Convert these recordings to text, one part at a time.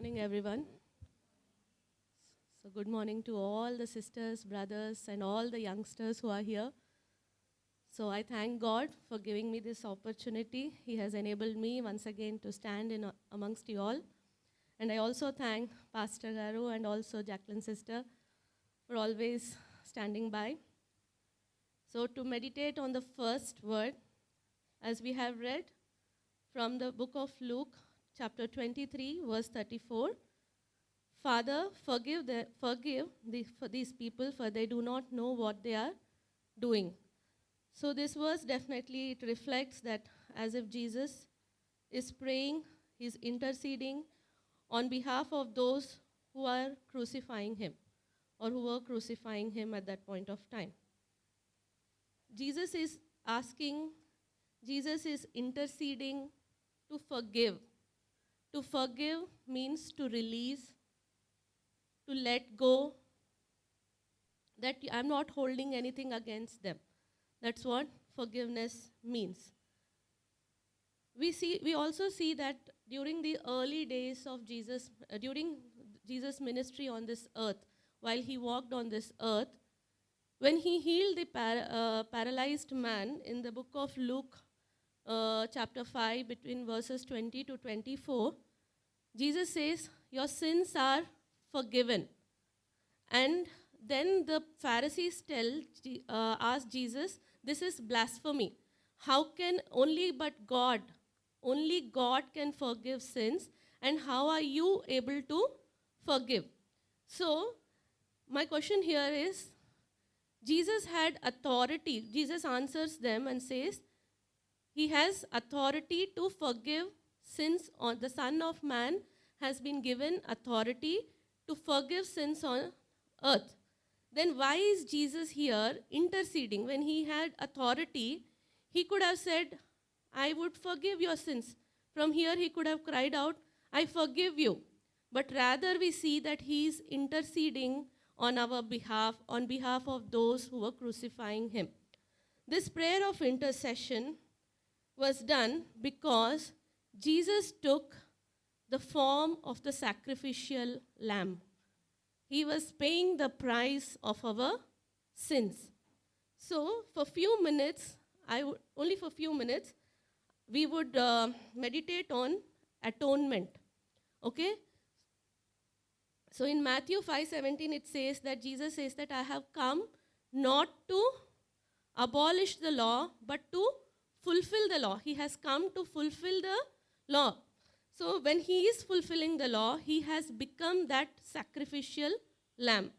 morning, everyone. So good morning to all the sisters, brothers, and all the youngsters who are here. So I thank God for giving me this opportunity. He has enabled me once again to stand in amongst you all. And I also thank Pastor Garu and also Jacqueline sister for always standing by. So to meditate on the first word, as we have read from the book of Luke, chapter 23, verse 34, Father, forgive these people, for they do not know what they are doing. So this verse definitely, it reflects that as if Jesus is praying, he's interceding on behalf of those who are crucifying him or who were crucifying him at that point of time. Jesus is interceding to forgive. To forgive means to release, to let go, that I'm not holding anything against them. That's what forgiveness means. We also see that during the early days of Jesus, during Jesus' ministry on this earth, while he walked on this earth, when he healed the paralyzed man in the book of Luke, chapter 5, between verses 20 to 24, Jesus says, your sins are forgiven. And then the Pharisees ask Jesus, this is blasphemy. How can only God can forgive sins, and how are you able to forgive? So, my question here is, Jesus had authority. Jesus answers them and says, he has authority to forgive sins. The Son of Man has been given authority to forgive sins on earth. Then why is Jesus here interceding? When he had authority, he could have said, I would forgive your sins. From here he could have cried out, I forgive you. But rather we see that he is interceding on our behalf, on behalf of those who were crucifying him. This prayer of intercession was done because Jesus took the form of the sacrificial lamb. He was paying the price of our sins. So for few minutes, only for few minutes, we would meditate on atonement. Okay? So in Matthew 5:17, it says that Jesus says that I have come not to abolish the law, but to fulfill the law. He has come to fulfill the law. So when he is fulfilling the law, he has become that sacrificial lamb.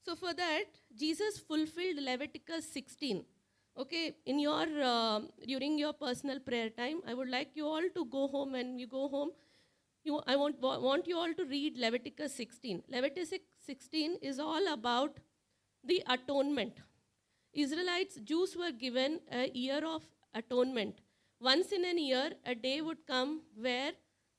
So for that, Jesus fulfilled Leviticus 16. Okay, in your during your personal prayer time, I would like you all to go home. When you go home, I want you all to read Leviticus 16. Leviticus 16 is all about the atonement. Jews were given a year of atonement. Once in a year, a day would come where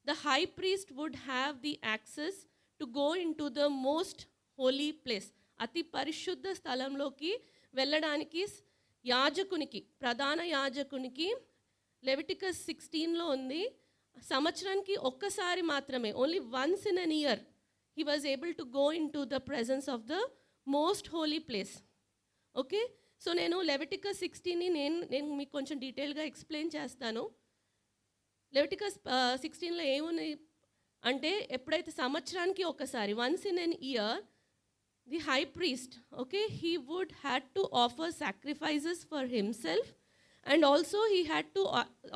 the high priest would have the access to go into the most holy place. Ati parishuddha sthalamloki velladaniki yajakuniki, pradhana yajakuniki, Leviticus 16 lo undi, samachraniki okkasari matrame, only once in a year, he was able to go into the presence of the most holy place. Okay? So నేను Leviticus 16ని నేను మీకు కొంచెం డీటెయిల్గా explain చేస్తాను. Leviticus 16లో ఏమున్నాయి అంటే, ఎప్పుడైతే సంవత్సరానికి ఒకసారి, once in an year, the high priest, okay, he would had to offer sacrifices for himself, and also he had to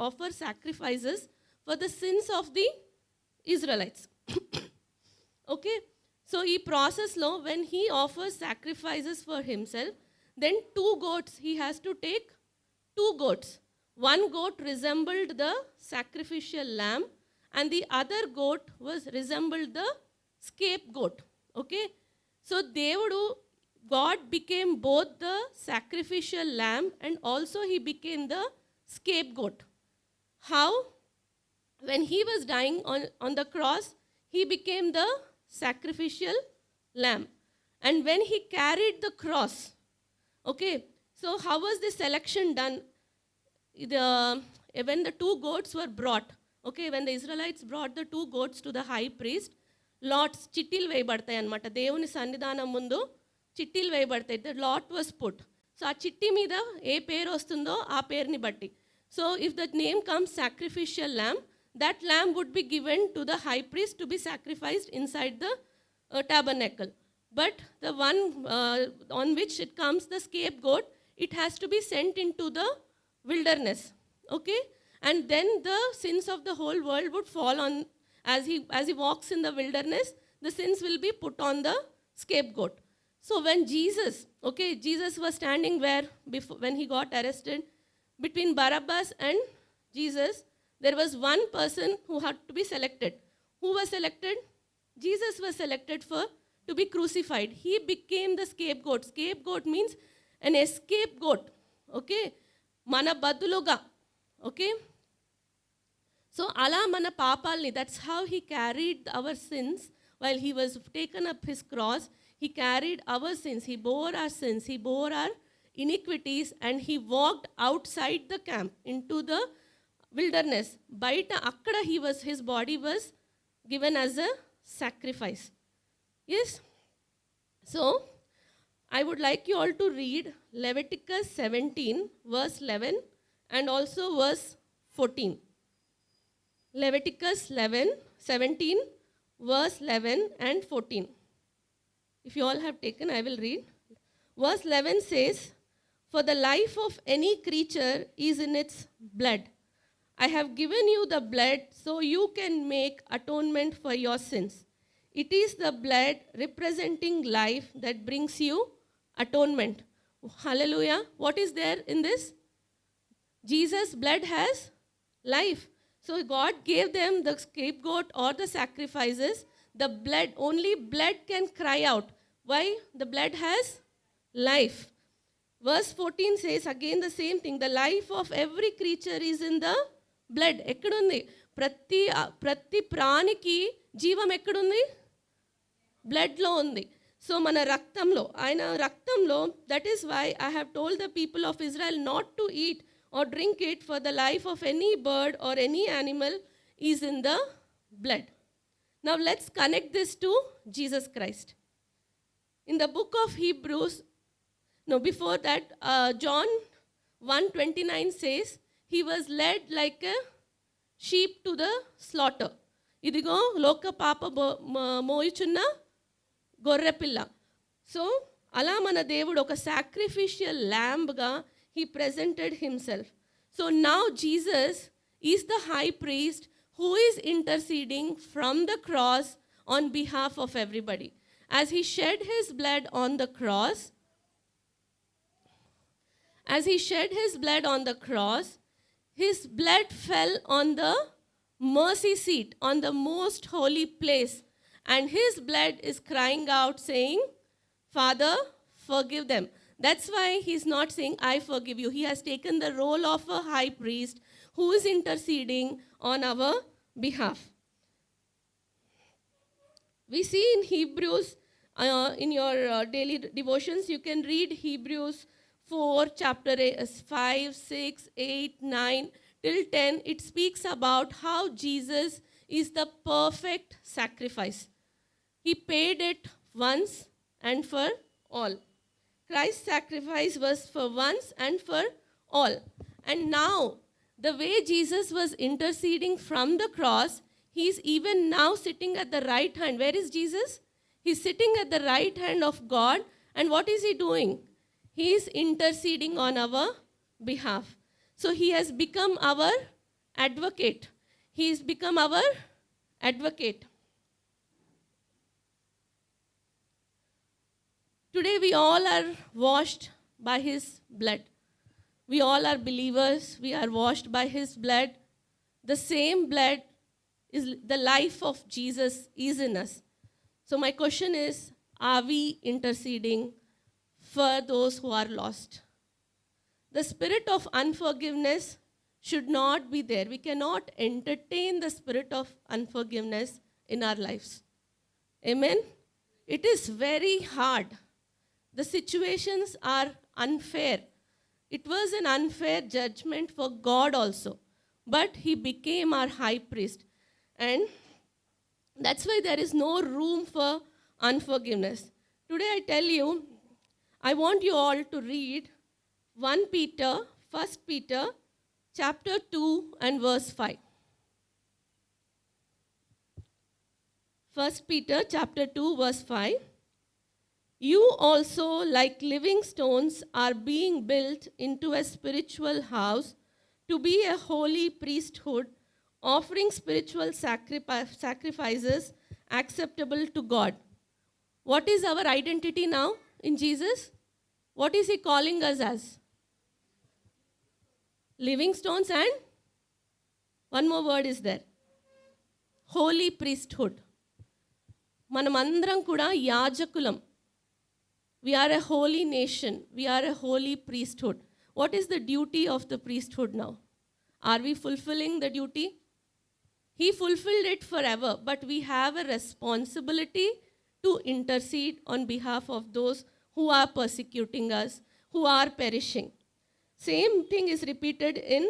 offer sacrifices for the sins of the Israelites. Okay, so ఈ ప్రాసెస్లో when he offers sacrifices for himself, then 2 goats, he has to take 2 goats. One goat resembled the sacrificial lamb, and the other goat resembled the scapegoat. Okay? So God became both the sacrificial lamb and also he became the scapegoat. How? When he was dying on the cross, he became the sacrificial lamb. And when he carried the cross, okay, so how was the selection done? When the 2 goats were brought, okay, when the Israelites brought the 2 goats to the high priest, LADS చిట్టీలు వేయబడతాయి అన్నమాట. దేవుని సన్నిధానం ముందు చిట్టీలు వేయబడతాయి. The lot was put. So ఆ చిట్టి మీద ఏ పేరు వస్తుందో ఆ పేరుని బట్టి. So if the name comes sacrificial lamb, that lamb would be given to the high priest to be sacrificed inside the tabernacle. But the one on which it comes, the scapegoat, it has to be sent into the wilderness. Okay? And then the sins of the whole world would fall on, as he walks in the wilderness, the sins will be put on the scapegoat. So when Jesus was standing where, before, when he got arrested, between Barabbas and Jesus, there was one person who had to be selected. Who was selected? Jesus was selected to be crucified. He became the scapegoat. Scapegoat means an escape goat. Okay? Mana baduluga. Okay? So ala mana papalni, that's how he carried our sins. While he was taken up his cross, he carried our sins. He bore our sins. He bore our iniquities, and he walked outside the camp into the wilderness. Baita akkada his body was given as a sacrifice. Yes? So I would like you all to read Leviticus 17 verse 11 and also verse 14. Leviticus 17 verse 11 and 14. If you all have taken, I will read. Verse 11 says, "For the life of any creature is in its blood. I have given you the blood so you can make atonement for your sins. It is the blood representing life that brings you atonement." Hallelujah. What is there in this? Jesus' blood has life. So God gave them the scapegoat or the sacrifices. The blood, only blood can cry out. Why? The blood has life. Verse 14 says again the same thing. The life of every creature is in the blood. ఎక్కడుంది? ప్రతి ప్రాణికి జీవం ఎక్కడుంది? బ్లడ్లో ఉంది. So మన రక్తంలో, ఆయన రక్తంలో, that is why I have told the people of Israel not to eat or drink it, for the life of any bird or any animal is in the blood. Now let's connect this to Jesus Christ. In the book of Hebrews, before that, John 1:29 says, he was led like a sheep to the slaughter. ఇదిగో లోక పాప మోయుచున్న గొర్రెపిల్ల. So అలా మన దేవుడు ఒక sacrificial ల్యాంబ్గా he presented himself. So now Jesus is the high priest who is interceding from the cross on behalf of everybody. As he shed his blood on the cross, his blood fell on the mercy seat, on the most holy place. And his blood is crying out saying, "Father, forgive them." That's why he's not saying, "I forgive you." He has taken the role of a high priest who is interceding on our behalf. We see in Hebrews, in your daily devotions, you can read Hebrews 4, chapter 5, 6, 8, 9, till 10. It speaks about how Jesus is the perfect sacrifice. He paid it once and for all. Christ's sacrifice was for once and for all. And now, the way Jesus was interceding from the cross, he's even now sitting at the right hand. Where is Jesus? He's sitting at the right hand of God. And what is he doing? He is interceding on our behalf. So he has become our advocate. He has become our advocate. Today we all are washed by his blood. We all are believers. We are washed by his blood. The same blood is the life of Jesus is in us. So my question is, are we interceding for those who are lost? The spirit of unforgiveness should not be there. We cannot entertain the spirit of unforgiveness in our lives. Amen? It is very hard. The situations are unfair. It was an unfair judgment for God also. But he became our high priest. And That's why there is no room for unforgiveness. Today I tell you, I want you all to read 1 Peter, 1 Peter chapter 2 and verse 5. 1 Peter chapter 2 verse 5. You also, like living stones, are being built into a spiritual house to be a holy priesthood, offering spiritual sacrifices acceptable to God. What is our identity now in Jesus? What is He calling us as? Living stones, and one more word is there. Holy priesthood. Manamandram kuda yajakulam. We are a holy nation. We are a holy priesthood. What is the duty of the priesthood now? Are we fulfilling the duty? He fulfilled it forever, but we have a responsibility to intercede on behalf of those who are persecuting us, who are perishing. Same thing is repeated in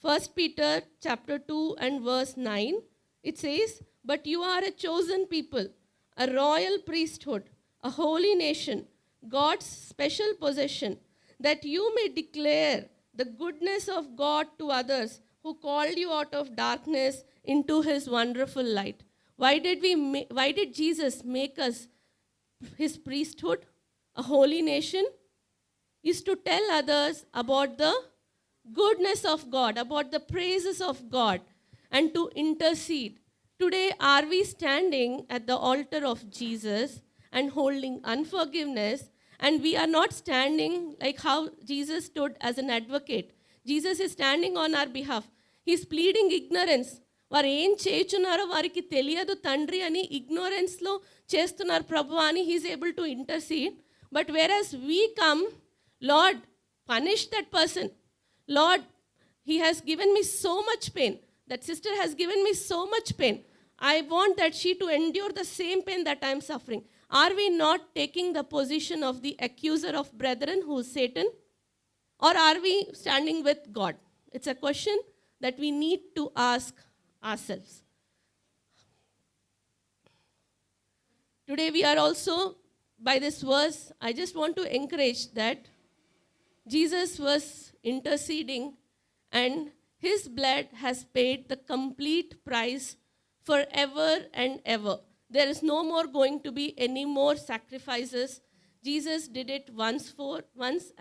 1 Peter chapter 2 and verse 9. It says, but you are a chosen people, a royal priesthood, a holy nation, God's special possession, that you may declare the goodness of God to others who called you out of darkness into His wonderful light. Why did Jesus make us His priesthood, a holy nation? Is to tell others about the goodness of God, about the praises of God, and to intercede. Today, are we standing at the altar of Jesus and holding unforgiveness? And we are not standing like how Jesus stood as an advocate. Jesus is standing on our behalf. He's pleading ignorance. వారు ఏం చేయుచున్నారో వారికి తెలియదు తండ్రి అని ఇగ్నోరెన్స్లో చేస్తున్నారు ప్రభు అని he's able to intercede. But whereas we come, Lord punish that person. Lord, he has given me so much pain. That sister has given me so much pain. I want that she to endure the same pain that I am suffering. Are we not taking the position of the accuser of brethren, who is Satan? Or are we standing with God? It's a question that we need to ask ourselves. Today we are also, by this verse, I just want to encourage that Jesus was interceding and His blood has paid the complete price forever and ever. There is no more going to be any more sacrifices. Jesus did it once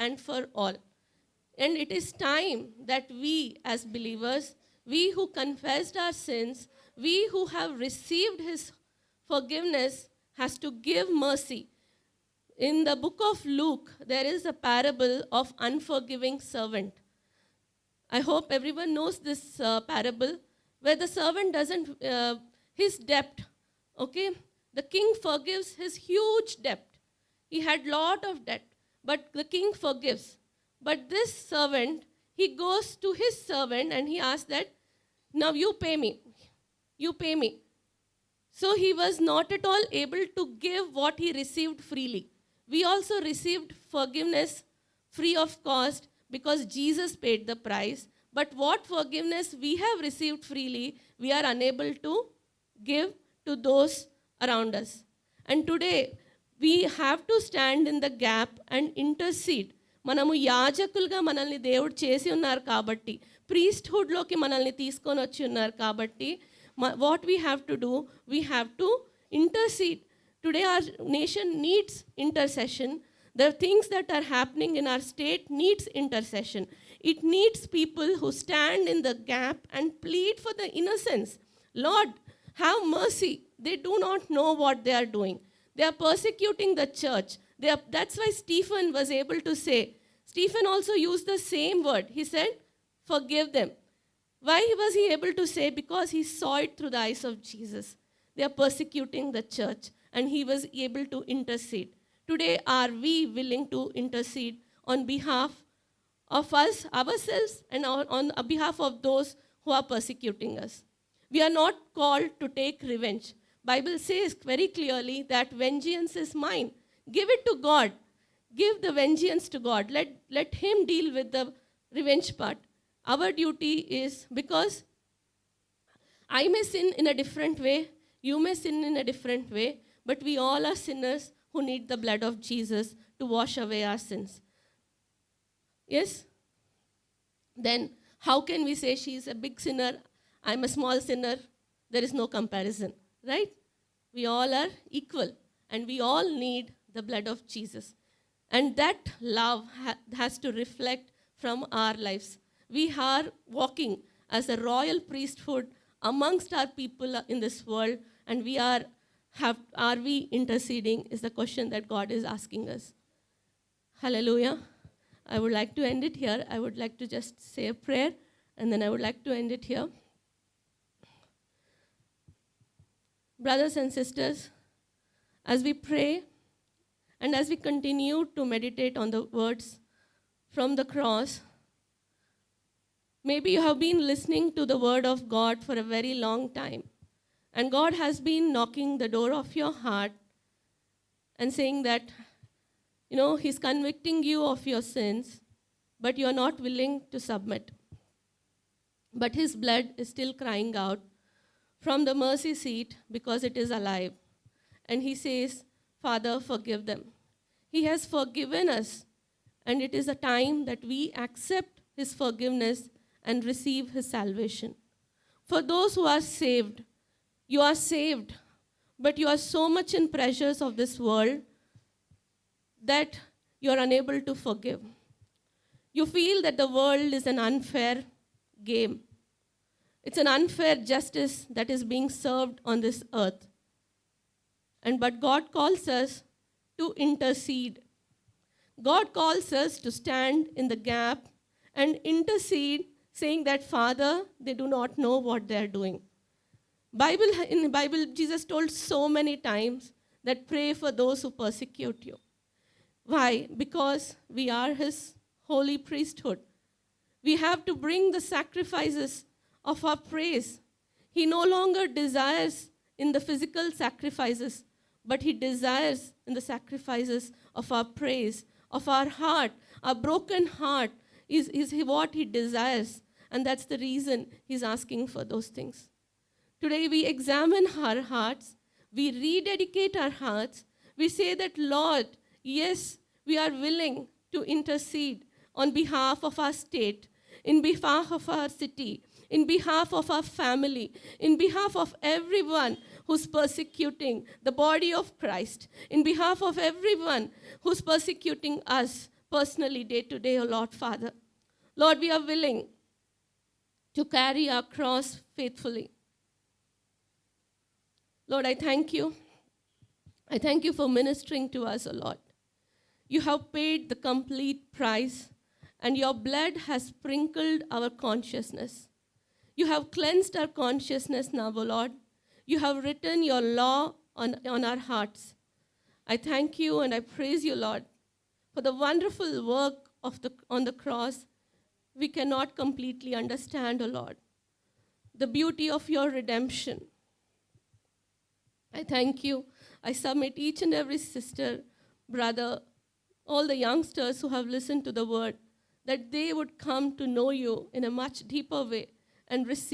and for all. And it is time that we as believers, we who confessed our sins, we who have received His forgiveness, has to give mercy. In the book of Luke, there is a parable of unforgiving servant. I hope everyone knows this parable, where the servant doesn't, his debt, okay? The king forgives his huge debt. He had lot of debt, but the king forgives. But this servant, he goes to his servant and he asks that, now you pay me. You pay me. So he was not at all able to give what he received freely. We also received forgiveness free of cost because Jesus paid the price. But what forgiveness we have received freely, we are unable to give to those around us. And today, we have to stand in the gap and intercede. మనము యాజకులుగా మనల్ని దేవుడు చేసి ఉన్నారు కాబట్టి, ప్రీస్ట్హుడ్లోకి మనల్ని తీసుకొని వచ్చి ఉన్నారు కాబట్టి, what we have to do, we have to intercede. Today our nation needs intercession. The things that are happening in our state needs intercession. It needs people who stand in the gap and plead for the innocents. Lord, have mercy. They do not know what they are doing. They are persecuting the church. That's why Stephen was able to say, Stephen also used the same word. He said, forgive them. Why was he able to say? Because he saw it through the eyes of Jesus. They are persecuting the church, and he was able to intercede. Today, are we willing to intercede on behalf of us, ourselves, and on behalf of those who are persecuting us? We are not called to take revenge. Bible says very clearly that vengeance is mine. Give it to God. Give the vengeance to God. Let Him deal with the revenge part. Our duty is, because I may sin in a different way, You may sin in a different way, but we all are sinners who need the blood of Jesus to wash away our sins. Yes? Then how can we say she is a big sinner, I'm a small sinner? There is no comparison, right? We all are equal, and we all need the blood of Jesus. And that love has to reflect from our lives. We are walking as a royal priesthood amongst our people in this world, and are we interceding is the question that God is asking us. Hallelujah. I would like to end it here. I would like to just say a prayer, and then I would like to end it here. Brothers and sisters, as we pray and as we continue to meditate on the words from the cross, maybe you have been listening to the word of God for a very long time, and God has been knocking the door of your heart and saying that, He's convicting you of your sins, but you're not willing to submit. But His blood is still crying out from the mercy seat because it is alive. And He says, Father, forgive them. He has forgiven us, and it is a time that we accept His forgiveness and receive His salvation. For those who are saved, you are saved, but you are so much in pressures of this world that you are unable to forgive. You feel that the world is an unfair game. It's an unfair justice that is being served on this earth. But God calls us to intercede. God calls us to stand in the gap and intercede, saying that, Father, they do not know what they are doing. In the Bible, Jesus told so many times that pray for those who persecute you. Why? Because we are His holy priesthood. We have to bring the sacrifices of our praise. He no longer desires in the physical sacrifices, but He desires in the sacrifices of our praise, of our heart. Our broken heart is what He desires, and that's the reason He's asking for those things. Today we examine our hearts, we rededicate our hearts, we say that, Lord, yes, we are willing to intercede on behalf of our state, in behalf of our city, in behalf of our family, in behalf of everyone who's persecuting the body of Christ, in behalf of everyone who's persecuting us personally day to day, O Lord Father. Lord, we are willing to carry our cross faithfully. Lord, I thank you. I thank you for ministering to us, O Lord. You have paid the complete price, and your blood has sprinkled our consciousness. You have cleansed our consciousness now, O Lord. You have written your law on our hearts. I thank you and I praise you, Lord, for the wonderful work on the cross. We cannot completely understand, O Lord, the beauty of your redemption. I thank you. I submit each and every sister, brother, all the youngsters who have listened to the word, that they would come to know you in a much deeper way and receive